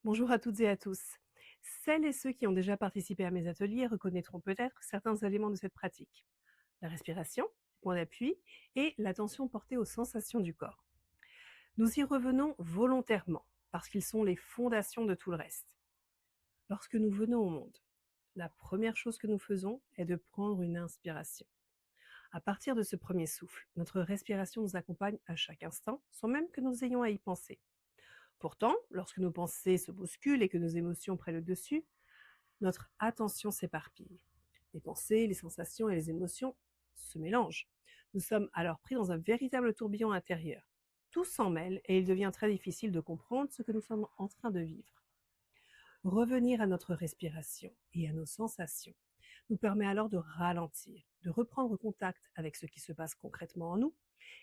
Bonjour à toutes et à tous. Celles et ceux qui ont déjà participé à mes ateliers reconnaîtront peut-être certains éléments de cette pratique. La respiration, le point d'appui et l'attention portée aux sensations du corps. Nous y revenons volontairement parce qu'ils sont les fondations de tout le reste. Lorsque nous venons au monde, la première chose que nous faisons est de prendre une inspiration. À partir de ce premier souffle, notre respiration nous accompagne à chaque instant sans même que nous ayons à y penser. Pourtant, lorsque nos pensées se bousculent et que nos émotions prennent le dessus, notre attention s'éparpille. Les pensées, les sensations et les émotions se mélangent. Nous sommes alors pris dans un véritable tourbillon intérieur. Tout s'en mêle et il devient très difficile de comprendre ce que nous sommes en train de vivre. Revenir à notre respiration et à nos sensations nous permet alors de ralentir, de reprendre contact avec ce qui se passe concrètement en nous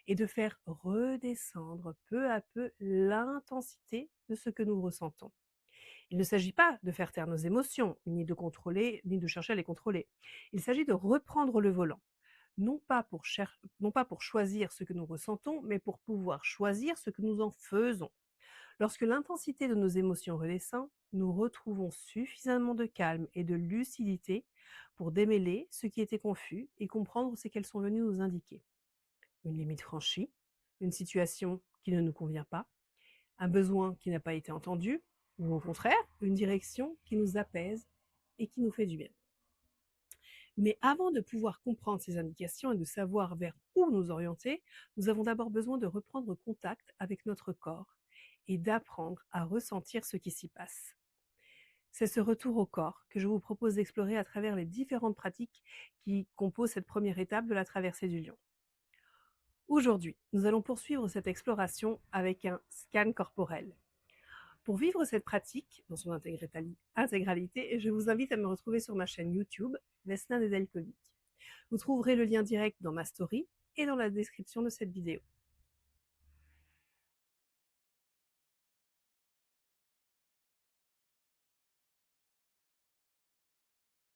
et de faire redescendre peu à peu l'intensité de ce que nous ressentons. Il ne s'agit pas de faire taire nos émotions, ni de contrôler, ni de chercher à les contrôler. Il s'agit de reprendre le volant, non pas pour choisir ce que nous ressentons, mais pour pouvoir choisir ce que nous en faisons. Lorsque l'intensité de nos émotions redescend, nous retrouvons suffisamment de calme et de lucidité pour démêler ce qui était confus et comprendre ce qu'elles sont venues nous indiquer. Une limite franchie, une situation qui ne nous convient pas, un besoin qui n'a pas été entendu, ou au contraire, une direction qui nous apaise et qui nous fait du bien. Mais avant de pouvoir comprendre ces indications et de savoir vers où nous orienter, nous avons d'abord besoin de reprendre contact avec notre corps et d'apprendre à ressentir ce qui s'y passe. C'est ce retour au corps que je vous propose d'explorer à travers les différentes pratiques qui composent cette première étape de la traversée du lion. Aujourd'hui, nous allons poursuivre cette exploration avec un scan corporel. Pour vivre cette pratique dans son intégralité, je vous invite à me retrouver sur ma chaîne YouTube, Vesna Nedeljkovic. Vous trouverez le lien direct dans ma story et dans la description de cette vidéo.